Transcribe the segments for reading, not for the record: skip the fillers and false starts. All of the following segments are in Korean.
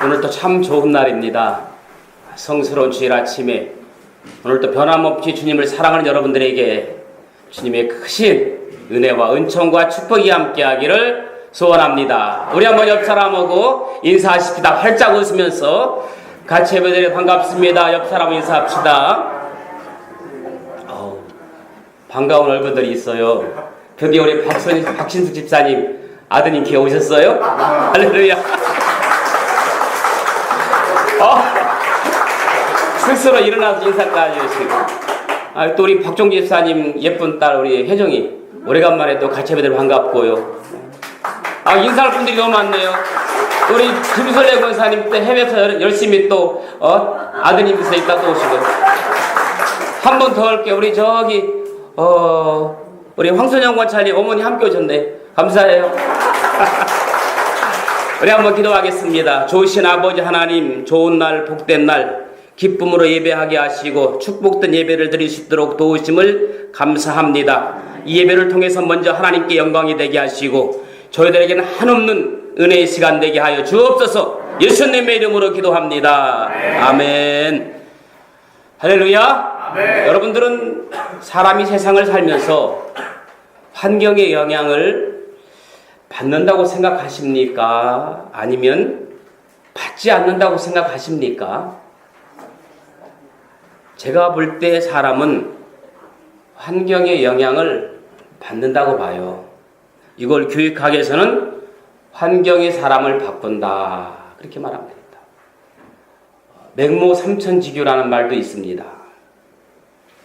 오늘도 참 좋은 날입니다. 성스러운 주일 아침에 오늘도 변함없이 주님을 사랑하는 여러분들에게 주님의 크신 은혜와 은총과 축복이 함께하기를 소원합니다. 우리 한번 옆 사람하고 인사하십시다. 활짝 웃으면서 같이 예배드려 반갑습니다. 옆 사람 인사합시다. 반가운 얼굴들이 있어요. 드디어 우리 박신숙 집사님 아드님 기어 오셨어요? 할렐루야. 스스로 일어나서 인사까지 하시고. 또 우리 박종기 집사님 예쁜 딸 우리 혜정이 오래간만에 또 같이 예배드려 반갑고요. 인사할 분들이 너무 많네요. 우리 김설래 권사님 때 해외에서 열심히 또 아드님께서 있다 또 오시고. 한 번 더 할게요. 우리 저기 우리 황선영 권사님 어머니 함께 오셨네. 감사해요. 우리 한번 기도하겠습니다. 좋으신 아버지 하나님, 좋은 날, 복된 날, 기쁨으로 예배하게 하시고 축복된 예배를 드릴 수 있도록 도우심을 감사합니다. 이 예배를 통해서 먼저 하나님께 영광이 되게 하시고 저희들에게는 한없는 은혜의 시간 되게 하여 주옵소서. 예수님의 이름으로 기도합니다. 아멘. 할렐루야. 아멘. 여러분들은 사람이 세상을 살면서 환경의 영향을 받는다고 생각하십니까? 아니면 받지 않는다고 생각하십니까? 제가 볼 때 사람은 환경의 영향을 받는다고 봐요. 이걸 교육학에서는 환경이 사람을 바꾼다 그렇게 말합니다. 맹모 삼천지교라는 말도 있습니다.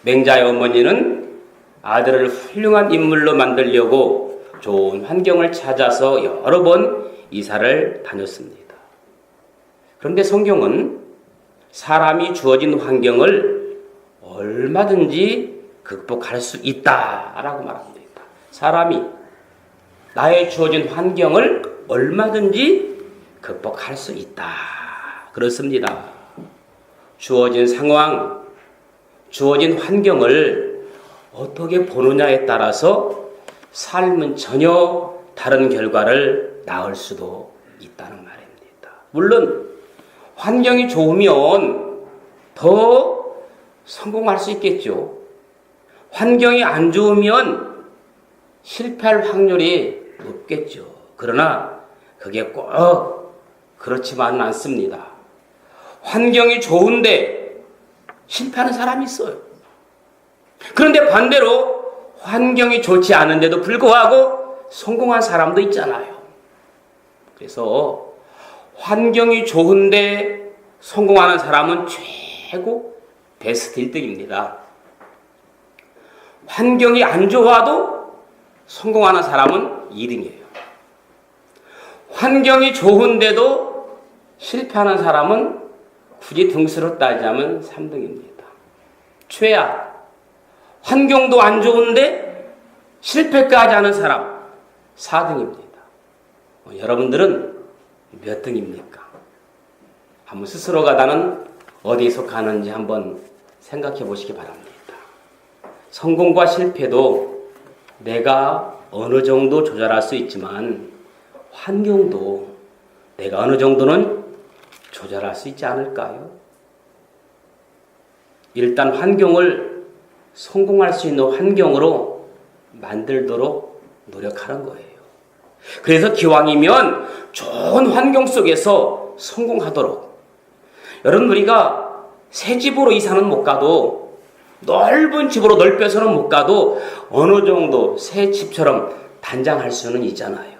맹자의 어머니는 아들을 훌륭한 인물로 만들려고 좋은 환경을 찾아서 여러 번 이사를 다녔습니다. 그런데 성경은 사람이 주어진 환경을 얼마든지 극복할 수 있다라고 말합니다. 사람이 나의 주어진 환경을 얼마든지 극복할 수 있다. 그렇습니다. 주어진 상황, 주어진 환경을 어떻게 보느냐에 따라서 삶은 전혀 다른 결과를 낳을 수도 있다는 말입니다. 물론 환경이 좋으면 더 성공할 수 있겠죠. 환경이 안 좋으면 실패할 확률이 높겠죠. 그러나 그게 꼭 그렇지만은 않습니다. 환경이 좋은데 실패하는 사람이 있어요. 그런데 반대로 환경이 좋지 않은데도 불구하고 성공한 사람도 있잖아요. 그래서 환경이 좋은데 성공하는 사람은 최고 베스트 1등입니다. 환경이 안 좋아도 성공하는 사람은 2등이에요. 환경이 좋은데도 실패하는 사람은 굳이 등수로 따지자면 3등입니다. 최악. 환경도 안 좋은데 실패까지 하는 사람 4등입니다. 여러분들은 몇 등입니까? 한번 스스로가 나는 어디에 속하는지 한번 생각해 보시기 바랍니다. 성공과 실패도 내가 어느 정도 조절할 수 있지만 환경도 내가 어느 정도는 조절할 수 있지 않을까요? 일단 환경을 성공할 수 있는 환경으로 만들도록 노력하는 거예요. 그래서 기왕이면 좋은 환경 속에서 성공하도록. 여러분, 우리가 새 집으로 이사는 못 가도 넓은 집으로 넓혀서는 못 가도 어느 정도 새 집처럼 단장할 수는 있잖아요.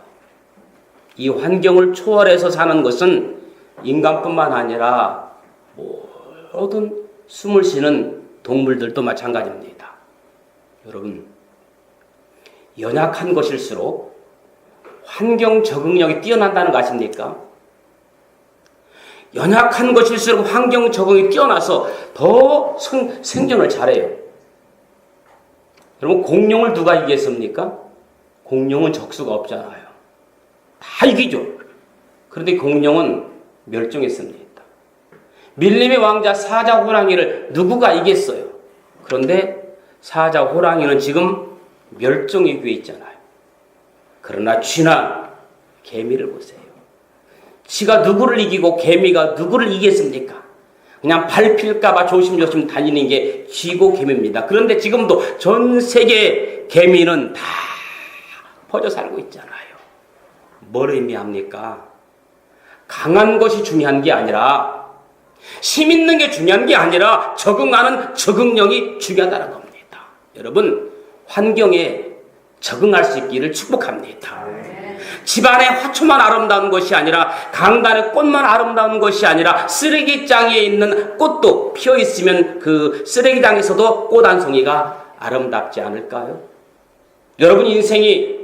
이 환경을 초월해서 사는 것은 인간뿐만 아니라 모든 숨을 쉬는 동물들도 마찬가지입니다. 여러분, 연약한 것일수록 환경 적응력이 뛰어난다는 거 아십니까? 연약한 것일수록 환경 적응이 뛰어나서 더 생존을 잘해요. 여러분, 공룡을 누가 이기겠습니까? 공룡은 적수가 없잖아요. 다 이기죠. 그런데 공룡은 멸종했습니다. 밀림의 왕자 사자 호랑이를 누구가 이겼어요? 그런데 사자 호랑이는 지금 멸종의 위기에 있잖아요. 그러나 쥐나 개미를 보세요. 쥐가 누구를 이기고 개미가 누구를 이겼습니까? 그냥 밟힐까봐 조심조심 다니는 게 쥐고 개미입니다. 그런데 지금도 전 세계 개미는 다 퍼져 살고 있잖아요. 뭘 의미합니까? 강한 것이 중요한 게 아니라, 힘 있는 게 중요한 게 아니라 적응하는 적응력이 중요하다는 겁니다. 여러분, 환경에 적응할 수 있기를 축복합니다. 집안의 화초만 아름다운 것이 아니라, 강단의 꽃만 아름다운 것이 아니라, 쓰레기장에 있는 꽃도 피어 있으면 그 쓰레기장에서도 꽃 한 송이가 아름답지 않을까요? 여러분 인생이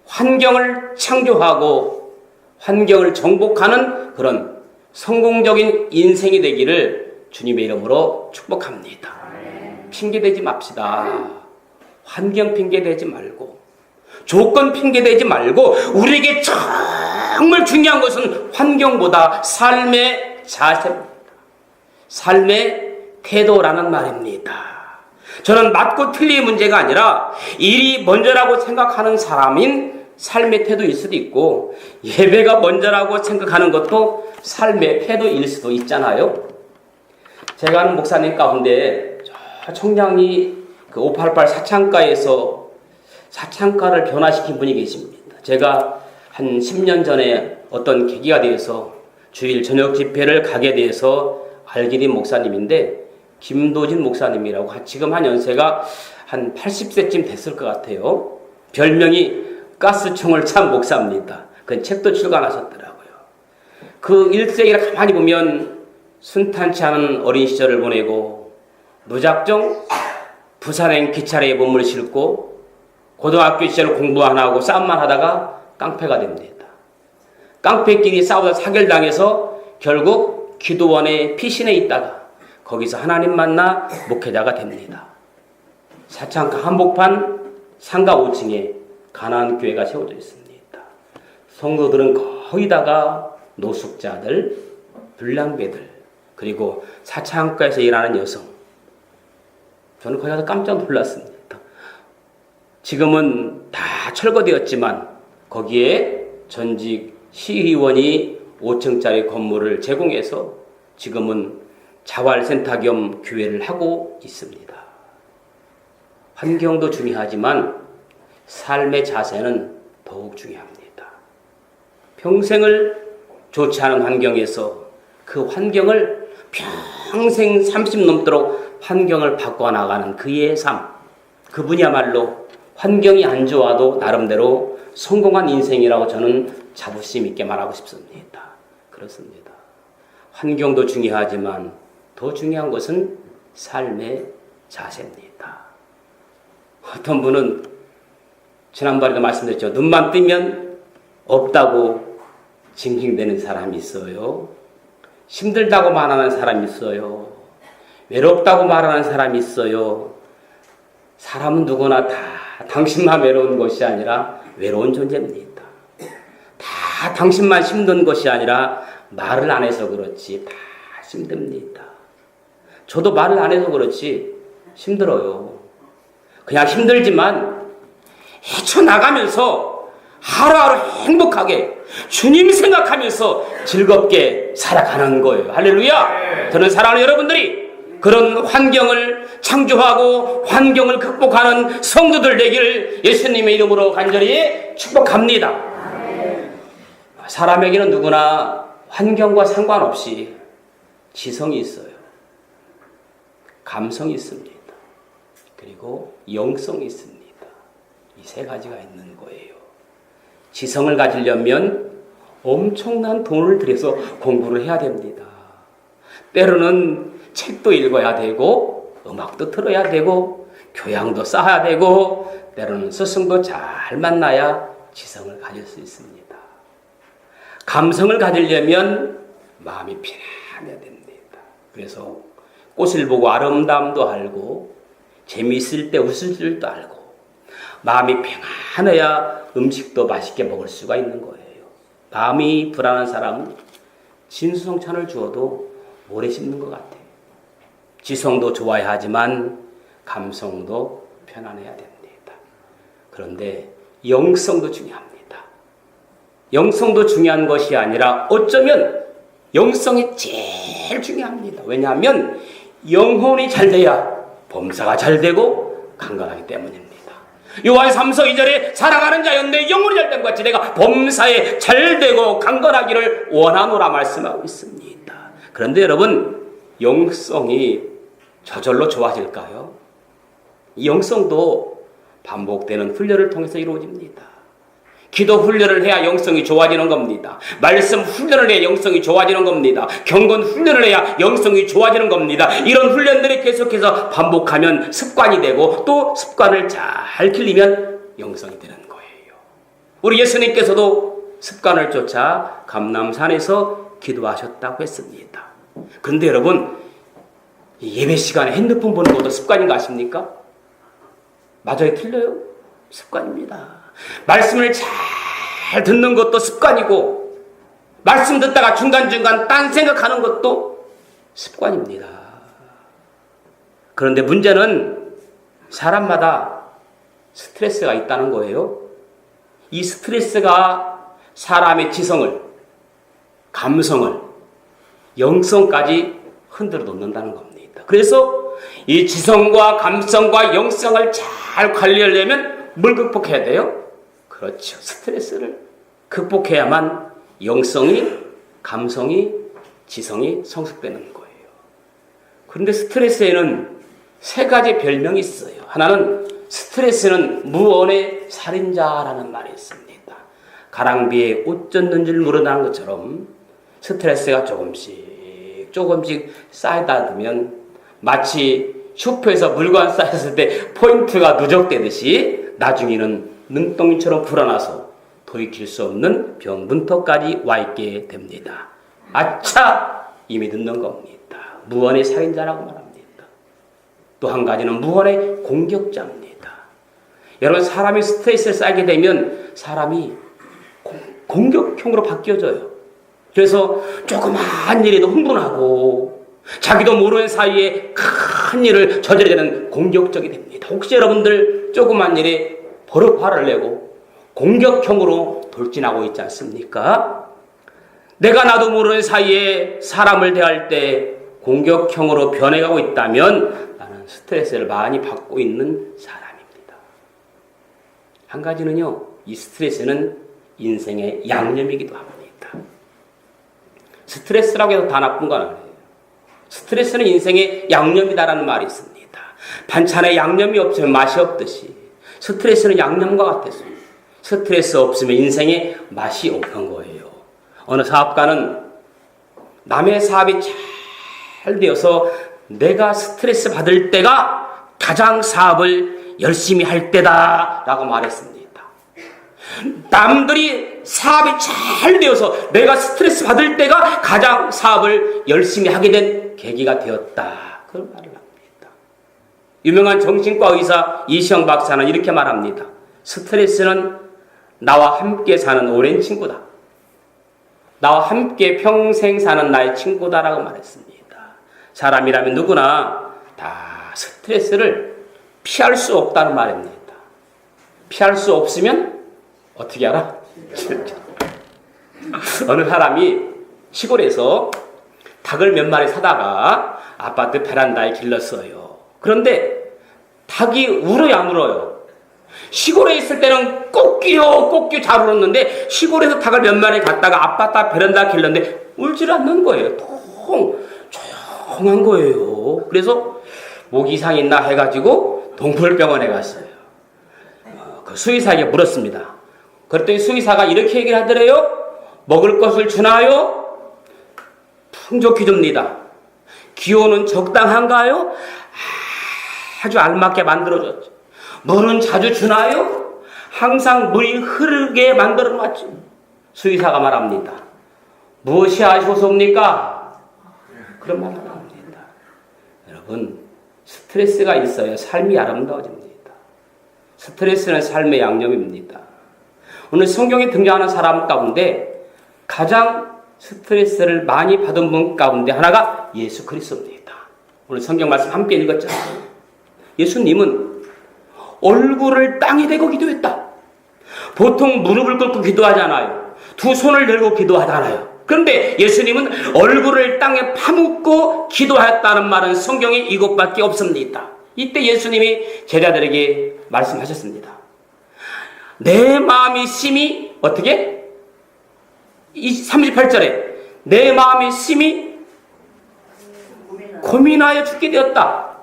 환경을 창조하고 환경을 정복하는 그런 성공적인 인생이 되기를 주님의 이름으로 축복합니다. 핑계대지 맙시다. 환경 핑계대지 말고, 조건 핑계대지 말고, 우리에게 정말 중요한 것은 환경보다 삶의 자세입니다. 삶의 태도라는 말입니다. 저는 맞고 틀린 문제가 아니라 일이 먼저라고 생각하는 사람인 삶의 태도일 수도 있고, 예배가 먼저라고 생각하는 것도 삶의 태도일 수도 있잖아요. 제가 아는 목사님 가운데 저 청량리 그 588 사창가에서 사창가를 변화시킨 분이 계십니다. 제가 한 10년 전에 어떤 계기가 되어서 주일 저녁 집회를 가게 돼서 알게 된 목사님인데, 김도진 목사님이라고, 지금 한 연세가 한 80세쯤 됐을 것 같아요. 별명이 가스총을 찬 목사입니다. 그 책도 출간하셨더라고요. 그 일생을 가만히 보면 순탄치 않은 어린 시절을 보내고, 무작정 부산행 기차례에 몸을 싣고 고등학교 시절 공부 안 하고 싸움만 하다가 깡패가 됩니다. 깡패끼리 싸우다 사결당해서 결국 기도원에 피신해 있다가 거기서 하나님 만나 목회자가 됩니다. 사창가 한복판 상가 5층에 가나안 교회가 세워져 있습니다. 성도들은 거의 다가 노숙자들, 불량배들, 그리고 사창가에서 일하는 여성. 저는 거기 가서 깜짝 놀랐습니다. 지금은 다 철거되었지만 거기에 전직 시의원이 5층짜리 건물을 제공해서 지금은 자활센터 겸 교회를 하고 있습니다. 환경도 중요하지만 삶의 자세는 더욱 중요합니다. 평생을 좋지 않은 환경에서 그 환경을 평생 30 넘도록 환경을 바꿔나가는 그의 삶, 그분이야말로 환경이 안 좋아도 나름대로 성공한 인생이라고 저는 자부심 있게 말하고 싶습니다. 그렇습니다. 환경도 중요하지만 더 중요한 것은 삶의 자세입니다. 어떤 분은 지난번에도 말씀드렸죠. 눈만 뜨면 없다고 징징대는 사람이 있어요. 힘들다고 말하는 사람이 있어요. 외롭다고 말하는 사람이 있어요. 사람은 누구나 다 당신만 외로운 것이 아니라 외로운 존재입니다. 다 당신만 힘든 것이 아니라 말을 안 해서 그렇지 다 힘듭니다. 저도 말을 안 해서 그렇지 힘들어요. 그냥 힘들지만 헤쳐나가면서 하루하루 행복하게 주님 생각하면서 즐겁게 살아가는 거예요. 할렐루야! 저는 사랑하는 여러분들이 그런 환경을 창조하고 환경을 극복하는 성도들 되기를 예수님의 이름으로 간절히 축복합니다. 사람에게는 누구나 환경과 상관없이 지성이 있어요. 감성이 있습니다. 그리고 영성이 있습니다. 이 세 가지가 있는 거예요. 지성을 가지려면 엄청난 돈을 들여서 공부를 해야 됩니다. 때로는 책도 읽어야 되고 음악도 들어야 되고 교양도 쌓아야 되고 때로는 스승도 잘 만나야 지성을 가질 수 있습니다. 감성을 가지려면 마음이 편안해야 됩니다. 그래서 꽃을 보고 아름다움도 알고 재미있을 때 웃을 줄도 알고 마음이 평안해야 음식도 맛있게 먹을 수가 있는 거예요. 마음이 불안한 사람은 진수성찬을 주어도 오래 씹는 것 같아요. 지성도 좋아야 하지만 감성도 편안해야 됩니다. 그런데 영성도 중요합니다. 영성도 중요한 것이 아니라 어쩌면 영성이 제일 중요합니다. 왜냐하면 영혼이 잘 돼야 범사가 잘 되고 강건하기 때문입니다. 요한 3서 2절에 사랑하는 자였는데 영혼이 잘 된 것 같이 내가 범사에 잘 되고 강건하기를 원하노라 말씀하고 있습니다. 그런데 여러분, 영성이 저절로 좋아질까요? 영성도 반복되는 훈련을 통해서 이루어집니다. 기도 훈련을 해야 영성이 좋아지는 겁니다. 말씀 훈련을 해야 영성이 좋아지는 겁니다. 경건 훈련을 해야 영성이 좋아지는 겁니다. 이런 훈련들이 계속해서 반복하면 습관이 되고 또 습관을 잘 길리면 영성이 되는 거예요. 우리 예수님께서도 습관을 쫓아 감람산에서 기도하셨다고 했습니다. 그런데 여러분, 예배 시간에 핸드폰 보는 것도 습관인 거 아십니까? 맞아요, 틀려요? 습관입니다. 말씀을 잘 듣는 것도 습관이고, 말씀 듣다가 중간중간 딴 생각하는 것도 습관입니다. 그런데 문제는 사람마다 스트레스가 있다는 거예요. 이 스트레스가 사람의 지성을, 감성을, 영성까지 흔들어 놓는다는 겁니다. 그래서 이 지성과 감성과 영성을 잘 관리하려면 뭘 극복해야 돼요? 그렇죠. 스트레스를 극복해야만 영성이, 감성이, 지성이 성숙되는 거예요. 그런데 스트레스에는 세 가지 별명이 있어요. 하나는 스트레스는 무언의 살인자라는 말이 있습니다. 가랑비에 옷 젖는 줄 모른다는 것처럼 스트레스가 조금씩 쌓이다 보면 마치 슈퍼에서 물건 쌓였을 때 포인트가 누적되듯이 나중에는 눈덩이처럼 불어나서 돌이킬 수 없는 병문턱까지 와 있게 됩니다. 아차! 이미 늦는 겁니다. 무언의 살인자라고 말합니다. 또 한 가지는 무언의 공격자입니다. 여러분, 사람이 스트레스를 쌓게 되면 사람이 공격형으로 바뀌어져요. 그래서 조그만 일에도 흥분하고 자기도 모르는 사이에 큰 일을 저지르게 되는 공격적이 됩니다. 혹시 여러분들 조그만 일에 버럭 화를 내고 공격형으로 돌진하고 있지 않습니까? 내가 나도 모르는 사이에 사람을 대할 때 공격형으로 변해가고 있다면 나는 스트레스를 많이 받고 있는 사람입니다. 한 가지는요, 이 스트레스는 인생의 양념이기도 합니다. 스트레스라고 해서 다 나쁜 건 아니에요. 스트레스는 인생의 양념이다라는 말이 있습니다. 반찬에 양념이 없으면 맛이 없듯이 스트레스는 양념과 같아서 스트레스 없으면 인생에 맛이 없는 거예요. 어느 사업가는 남의 사업이 잘 되어서 내가 스트레스 받을 때가 가장 사업을 열심히 할 때다라고 말했습니다. 남들이 사업이 잘 되어서 내가 스트레스 받을 때가 가장 사업을 열심히 하게 된 계기가 되었다. 그런 말을 합니다. 유명한 정신과 의사 이시영 박사는 이렇게 말합니다. 스트레스는 나와 함께 사는 오랜 친구다. 나와 함께 평생 사는 나의 친구다라고 말했습니다. 사람이라면 누구나 다 스트레스를 피할 수 없다는 말입니다. 피할 수 없으면 어떻게 알아? 어느 사람이 시골에서 닭을 몇 마리 사다가 아파트 베란다에 길렀어요. 그런데 닭이 울어요, 안 울어요? 시골에 있을 때는 꼭끼요 잘 울었는데 시골에서 닭을 몇 마리 갖다가 아파트 베란다에 길렀는데 울지를 않는 거예요. 조용한 거예요. 그래서 목 이상 있나 해가지고 동물병원에 갔어요. 그 수의사에게 물었습니다. 그랬더니 수의사가 이렇게 얘기를 하더래요. 먹을 것을 주나요? 풍족히 줍니다. 기온은 적당한가요? 아주 알맞게 만들어줬죠. 물은 자주 주나요? 항상 물이 흐르게 만들어놨죠. 수의사가 말합니다. 무엇이 아쉬워서입니까? 그런 말을 합니다. 여러분, 스트레스가 있어야 삶이 아름다워집니다. 스트레스는 삶의 양념입니다. 오늘 성경에 등장하는 사람 가운데 가장 스트레스를 많이 받은 분 가운데 하나가 예수 그리스도입니다. 오늘 성경 말씀 함께 읽었잖아요. 예수님은 얼굴을 땅에 대고 기도했다. 보통 무릎을 꿇고 기도하잖아요. 두 손을 열고 기도하잖아요. 그런데 예수님은 얼굴을 땅에 파묻고 기도하였다는 말은 성경에 이것밖에 없습니다. 이때 예수님이 제자들에게 말씀하셨습니다. 내 마음이 심히 어떻게? 38절에 내 마음이 심히 고민하여 죽게 되었다.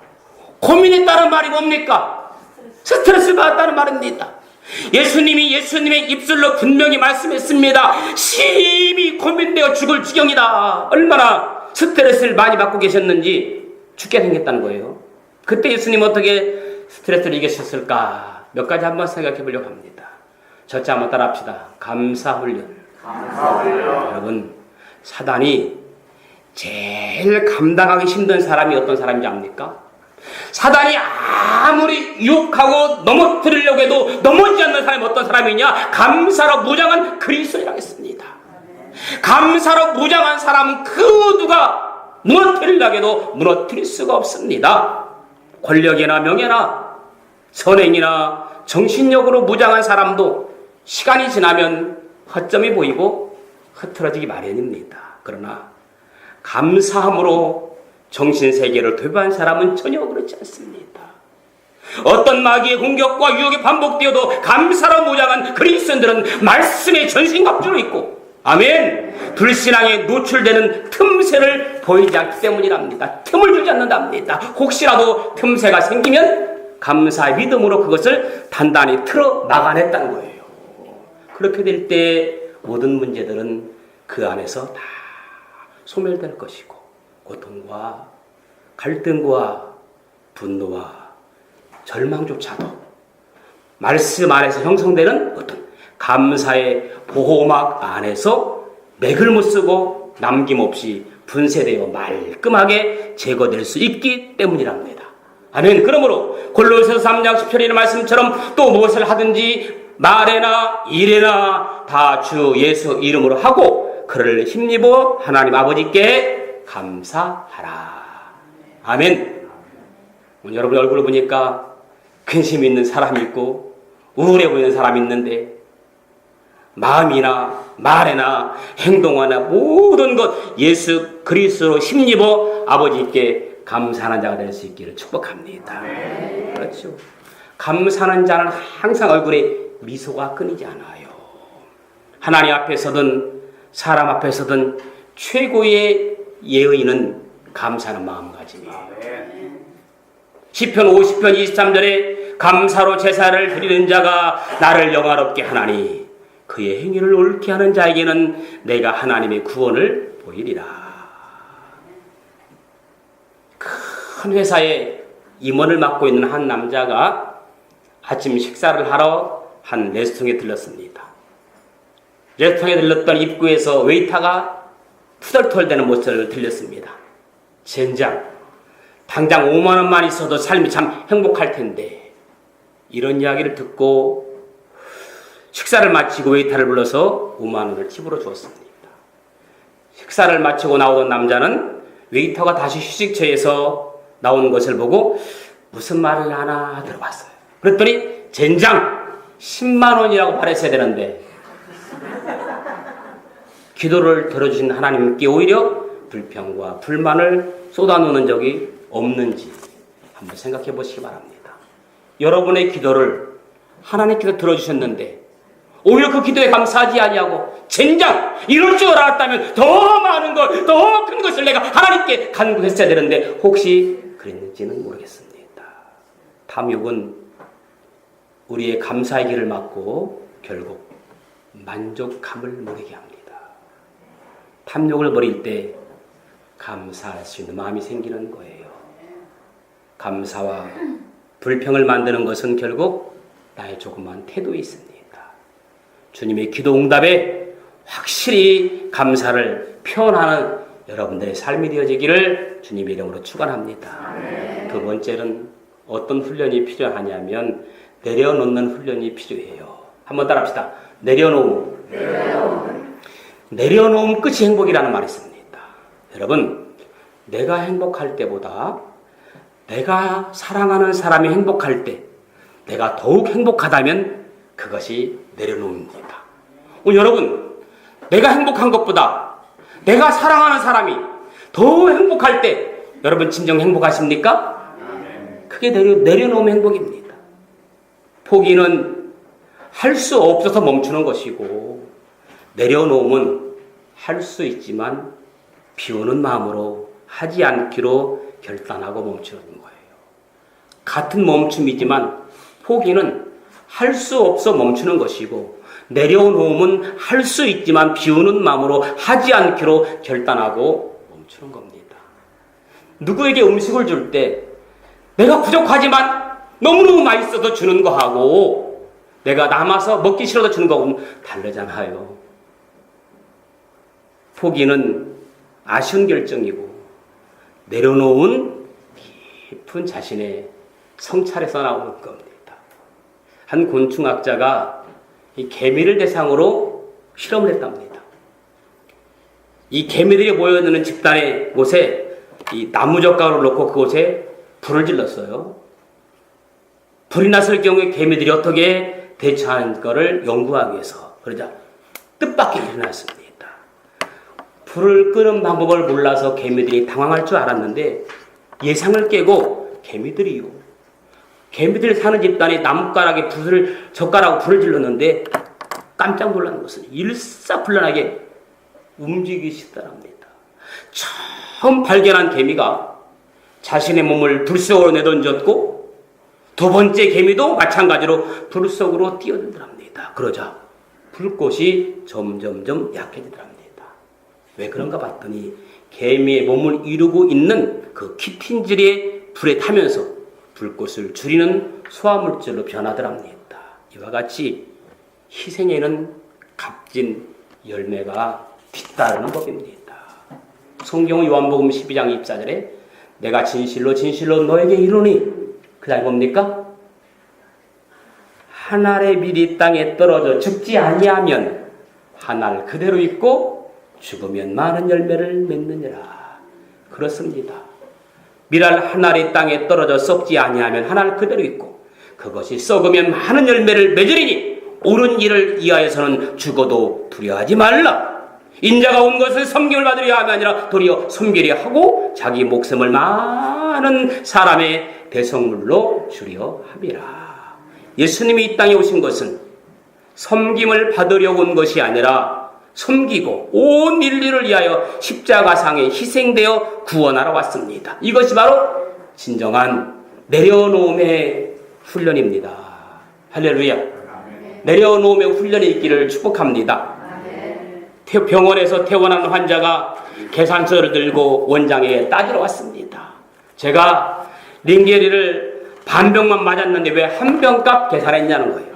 고민했다는 말이 뭡니까? 스트레스 받았다는 말입니다. 예수님의 입술로 분명히 말씀했습니다. 심히 고민되어 죽을 지경이다. 얼마나 스트레스를 많이 받고 계셨는지 죽게 생겼다는 거예요. 그때 예수님 어떻게 스트레스를 이기셨을까? 몇 가지 한번 생각해 보려고 합니다. 첫째 한번 따라합시다. 감사훈련. 여러분, 사단이 제일 감당하기 힘든 사람이 어떤 사람인지 압니까? 사단이 아무리 유혹하고 넘어뜨리려고 해도 넘어지지 않는 사람이 어떤 사람이냐? 감사로 무장한 그리스도라고 했습니다. 감사로 무장한 사람은 그 누가 무너뜨리려고 해도 무너뜨릴 수가 없습니다. 권력이나 명예나 선행이나 정신력으로 무장한 사람도 시간이 지나면 허점이 보이고 흐트러지기 마련입니다. 그러나 감사함으로 정신세계를 도배한 사람은 전혀 그렇지 않습니다. 어떤 마귀의 공격과 유혹이 반복되어도 감사로 무장한 그리스도인들은 말씀의 전신갑주로 있고, 아멘, 불신앙에 노출되는 틈새를 보이지 않기 때문이랍니다. 틈을 주지 않는답니다. 혹시라도 틈새가 생기면 감사의 믿음으로 그것을 단단히 틀어 막아냈다는 거예요. 그렇게 될 때 모든 문제들은 그 안에서 다 소멸될 것이고, 고통과 갈등과 분노와 절망조차도 말씀 안에서 형성되는 어떤 감사의 보호막 안에서 맥을 못 쓰고 남김없이 분쇄되어 말끔하게 제거될 수 있기 때문이랍니다. 아멘. 그러므로 골로새서 3장 10절의 말씀처럼 또 무엇을 하든지 말에나 일에나 다 주 예수 이름으로 하고 그를 힘입어 하나님 아버지께 감사하라. 아멘. 오늘 여러분 얼굴을 보니까 근심 있는 사람이 있고 우울해 보이는 사람이 있는데 마음이나 말에나 행동하나 모든 것 예수 그리스도로 힘입어 아버지께 감사하는 자가 될 수 있기를 축복합니다. 그렇죠. 감사하는 자는 항상 얼굴에 미소가 끊이지 않아요. 하나님 앞에서든 사람 앞에서든 최고의 예의는 감사하는 마음가짐이에요. 시편 50편 23절에 감사로 제사를 드리는 자가 나를 영화롭게 하나니 그의 행위를 옳게 하는 자에게는 내가 하나님의 구원을 보이리라. 큰 회사에 임원을 맡고 있는 한 남자가 아침 식사를 하러 한 레스토랑에 들렀습니다. 레스토랑에 들렀던 입구에서 웨이터가 투덜투덜대는 모습을 들렸습니다. 젠장, 당장 5만 원만 있어도 삶이 참 행복할 텐데. 이런 이야기를 듣고 식사를 마치고 웨이터를 불러서 5만 원을 팁으로 주었습니다. 식사를 마치고 나오던 남자는 웨이터가 다시 휴식처에서 나오는 것을 보고 무슨 말을 하나 들어봤어요. 그랬더니 젠장 10만 원이라고 말했어야 되는데 기도를 들어주신 하나님께 오히려 불평과 불만을 쏟아놓는 적이 없는지 한번 생각해 보시기 바랍니다. 여러분의 기도를 하나님께서 들어주셨는데 오히려 그 기도에 감사하지 아니하고 젠장 이럴 줄 알았다면 더 많은 것, 더 큰 것을 내가 하나님께 간구했어야 되는데 혹시 그랬는지는 모르겠습니다. 탐욕은 우리의 감사의 길을 막고 결국 만족감을 모르게 합니다. 탐욕을 버릴 때 감사할 수 있는 마음이 생기는 거예요. 감사와 불평을 만드는 것은 결국 나의 조그만 태도에 있습니다. 주님의 기도 응답에 확실히 감사를 표현하는 여러분들의 삶이 되어지기를 주님의 이름으로 축원합니다. 두 번째는 어떤 훈련이 필요하냐면 내려놓는 훈련이 필요해요. 한번 따라합시다. 내려놓음. 내려놓음 끝이 행복이라는 말이 있습니다. 여러분, 내가 행복할 때보다 내가 사랑하는 사람이 행복할 때 내가 더욱 행복하다면 그것이 내려놓음입니다. 여러분, 내가 행복한 것보다 내가 사랑하는 사람이 더 행복할 때 여러분 진정 행복하십니까? 그게 내려놓으면 행복입니다. 포기는 할 수 없어서 멈추는 것이고, 내려놓으면 할 수 있지만 비우는 마음으로 하지 않기로 결단하고 멈추는 거예요. 같은 멈춤이지만 포기는 할 수 없어 멈추는 것이고, 내려놓으면 할 수 있지만 비우는 마음으로 하지 않기로 결단하고 멈추는 겁니다. 누구에게 음식을 줄 때 내가 부족하지만 너무너무 맛있어서 주는 거하고 내가 남아서 먹기 싫어서 주는 거하고는 다르잖아요. 포기는 아쉬운 결정이고, 내려놓은 깊은 자신의 성찰에서 나오는 겁니다. 한 곤충학자가 이 개미를 대상으로 실험을 했답니다. 이 개미들이 모여있는 집단의 곳에 이 나무젓가락을 놓고 그곳에 불을 질렀어요. 불이 났을 경우에 개미들이 어떻게 대처하는 것을 연구하기 위해서. 그러자 뜻밖의 일이 났습니다. 불을 끄는 방법을 몰라서 개미들이 당황할 줄 알았는데 예상을 깨고 개미들이 사는 집단이 나뭇가락에 젓가락으로 불을 질렀는데 깜짝 놀라는 것은 일사불란하게 움직이기 시작합니다. 처음 발견한 개미가 자신의 몸을 불 속으로 내던졌고, 두 번째 개미도 마찬가지로 불 속으로 뛰어들더랍니다. 그러자 불꽃이 점점점 약해지더랍니다. 왜 그런가 봤더니 개미의 몸을 이루고 있는 그 키틴질의 불에 타면서 불꽃을 줄이는 소화물질로 변하더랍니다. 이와 같이 희생에는 값진 열매가 뒤따르는 법입니다. 성경은 요한복음 12장 24절에 내가 진실로 진실로 너에게 이르노니, 그 다음에 뭡니까? 한 알의 밀이 땅에 떨어져 죽지 아니하면 한 알 그대로 있고 죽으면 많은 열매를 맺느니라. 그렇습니다. 밀알 한 알이 땅에 떨어져 썩지 아니하면 한 알 그대로 있고 그것이 썩으면 많은 열매를 맺으리니 옳은 일을 위하여서는 죽어도 두려워하지 말라. 인자가 온 것을 섬김을 받으려 함이 아니라 도리어 섬기려 하고 자기 목숨을 많은 사람의 대성물로 주려 함이라. 예수님이 이 땅에 오신 것은 섬김을 받으려 온 것이 아니라 섬기고 온 인류를 위하여 십자가상에 희생되어 구원하러 왔습니다. 이것이 바로 진정한 내려놓음의 훈련입니다. 할렐루야. 내려놓음의 훈련이 있기를 축복합니다. 병원에서 퇴원한 환자가 계산서를 들고 원장에게 따지러 왔습니다. 제가 링게리를 반 병만 맞았는데 왜 한 병값 계산했냐는 거예요.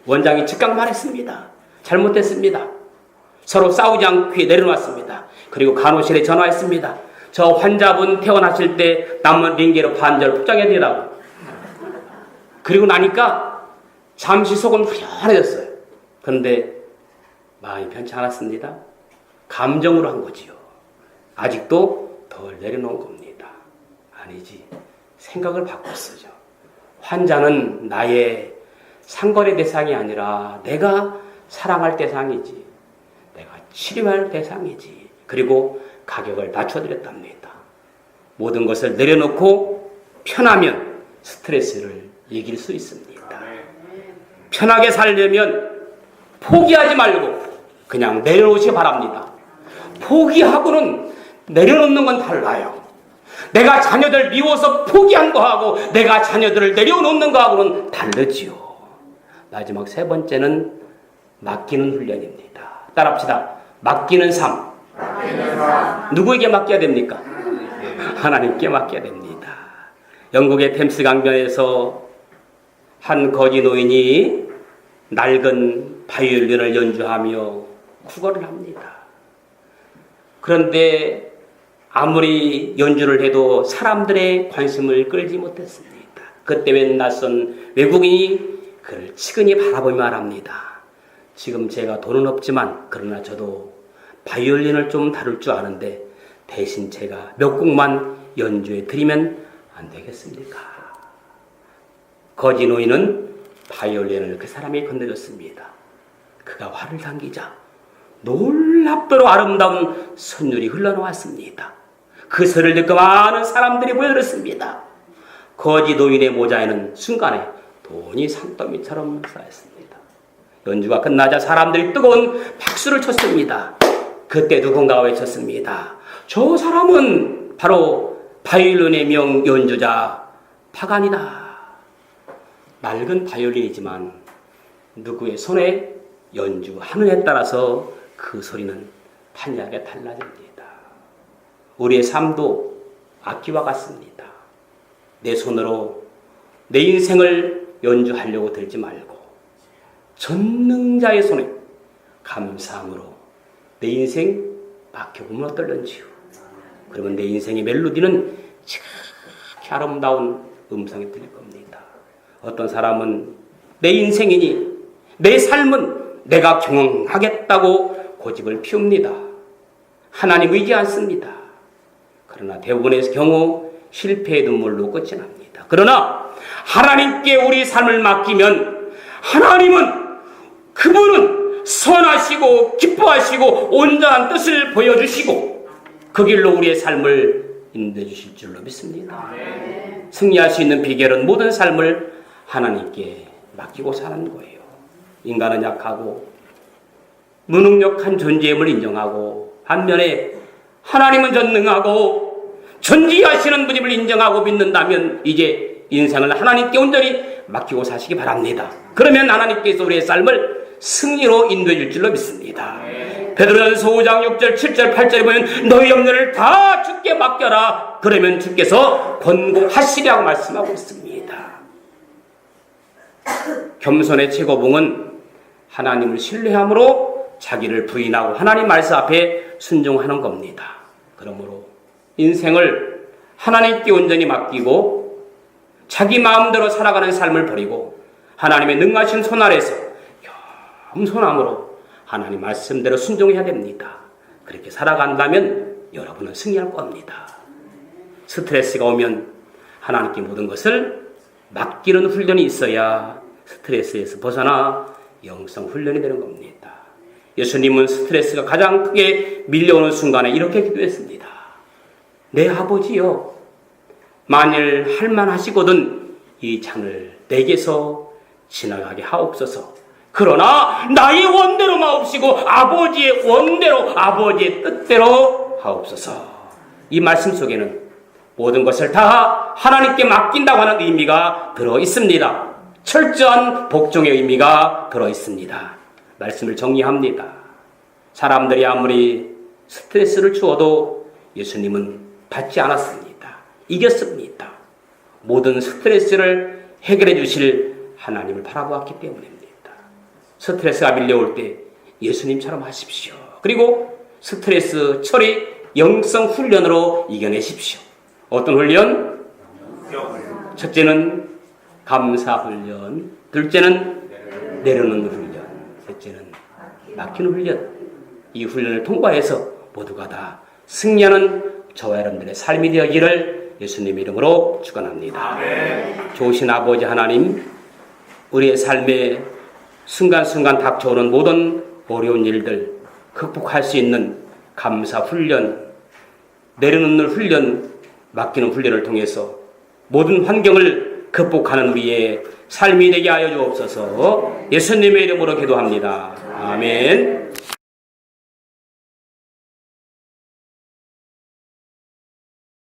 원장이 즉각 말했습니다. 잘못됐습니다. 서로 싸우지 않고 내려놨습니다. 그리고 간호실에 전화했습니다. 저 환자분 퇴원하실 때 남은 링게로 반절 포장해드리라고. 그리고 나니까 잠시 속은 후련해졌어요. 그런데 마음이 편치 않았습니다. 감정으로 한 거지요. 아직도 덜 내려놓은 겁니다. 아니지. 생각을 바꿨어요. 환자는 나의 상거래 대상이 아니라 내가 사랑할 대상이지. 내가 치료할 대상이지. 그리고 가격을 낮춰드렸답니다. 모든 것을 내려놓고 편하면 스트레스를 이길 수 있습니다. 편하게 살려면 포기하지 말고 그냥 내려놓으시기 바랍니다. 포기하고는 내려놓는 건 달라요. 내가 자녀들 미워서 포기한 거하고 내가 자녀들을 내려놓는 거하고는 다르지요. 마지막 세 번째는 맡기는 훈련입니다. 따라합시다. 맡기는 삶. 누구에게 맡겨야 됩니까? 하나님께 맡겨야 됩니다. 영국의 템스 강변에서 한 거지 노인이 낡은 바이올린을 연주하며 구걸을 합니다. 그런데 아무리 연주를 해도 사람들의 관심을 끌지 못했습니다. 그때 웬 낯선 외국인이 그를 치근히 바라보며 말합니다. 지금 제가 돈은 없지만 그러나 저도 바이올린을 좀 다룰 줄 아는데 대신 제가 몇 곡만 연주해 드리면 안 되겠습니까? 거지 노인은 바이올린을 그 사람에게 건네줬습니다. 그가 화를 당기자 놀랍도록 아름다운 선율이 흘러나왔습니다. 그 소리를 듣고 많은 사람들이 모여들었습니다. 거지 노인의 모자에는 순간에 돈이 산더미처럼 쌓였습니다. 연주가 끝나자 사람들이 뜨거운 박수를 쳤습니다. 그때 누군가가 외쳤습니다. 저 사람은 바로 바이올린의 명 연주자 파간이다. 낡은 바이올린이지만 누구의 손에 연주하느냐에 따라서 그 소리는 판이하게 달라집니다. 우리의 삶도 악기와 같습니다. 내 손으로 내 인생을 연주하려고 들지 말고 전능자의 손에 감사함으로 내 인생 맡겨보면 어떨런지요. 그러면 내 인생의 멜로디는 지극히 아름다운 음성이 들릴 겁니다. 어떤 사람은 내 인생이니 내 삶은 내가 경영하겠다고 고집을 피웁니다. 하나님 의지 않습니다. 그러나 대부분의 경우 실패의 눈물로 끝이 납니다. 그러나 하나님께 우리 삶을 맡기면 하나님은 그분은 선하시고 기뻐하시고 온전한 뜻을 보여주시고 그 길로 우리의 삶을 인도해 주실 줄로 믿습니다. 승리할 수 있는 비결은 모든 삶을 하나님께 맡기고 사는 거예요. 인간은 약하고 무능력한 존재임을 인정하고 반면에 하나님은 전능하고 전지하시는 분임을 인정하고 믿는다면 이제 인생을 하나님께 온전히 맡기고 사시기 바랍니다. 그러면 하나님께서 우리의 삶을 승리로 인도해 줄 줄로 믿습니다. 베드로전서 5장 6절 7절 8절에 보면 너희 염려를 다 주께 맡겨라. 그러면 주께서 권고하시리라고 말씀하고 있습니다. 겸손의 최고봉은 하나님을 신뢰함으로 자기를 부인하고 하나님 말씀 앞에 순종하는 겁니다. 그러므로 인생을 하나님께 온전히 맡기고 자기 마음대로 살아가는 삶을 버리고 하나님의 능하신 손 아래서 겸손함으로 하나님 말씀대로 순종해야 됩니다. 그렇게 살아간다면 여러분은 승리할 겁니다. 스트레스가 오면 하나님께 모든 것을 맡기는 훈련이 있어야 스트레스에서 벗어나 영성 훈련이 되는 겁니다. 예수님은 스트레스가 가장 크게 밀려오는 순간에 이렇게 기도했습니다. 내 아버지여, 만일 할만하시거든 이 잔을 내게서 지나가게 하옵소서. 그러나 나의 원대로 마옵시고 아버지의 원대로 아버지의 뜻대로 하옵소서. 이 말씀 속에는 모든 것을 다 하나님께 맡긴다고 하는 의미가 들어있습니다. 철저한 복종의 의미가 들어있습니다. 말씀을 정리합니다. 사람들이 아무리 스트레스를 주어도 예수님은 받지 않았습니다. 이겼습니다. 모든 스트레스를 해결해 주실 하나님을 바라보았기 때문입니다. 스트레스가 밀려올 때 예수님처럼 하십시오. 그리고 스트레스 처리 영성 훈련으로 이겨내십시오. 어떤 훈련? 첫째는 감사 훈련, 둘째는 내려놓는 훈련, 셋째는 맡기는 훈련. 이 훈련을 통과해서 모두가 다 승리하는 저와 여러분들의 삶이 되기를 예수님 이름으로 축원합니다. 좋으신 아버지 하나님, 우리의 삶에 순간순간 닥쳐오는 모든 어려운 일들 극복할 수 있는 감사 훈련, 내려놓는 훈련, 맡기는 훈련을 통해서 모든 환경을 극복하는 우리의 삶이 되게 하여 주옵소서. 예수님의 이름으로 기도합니다. 아멘.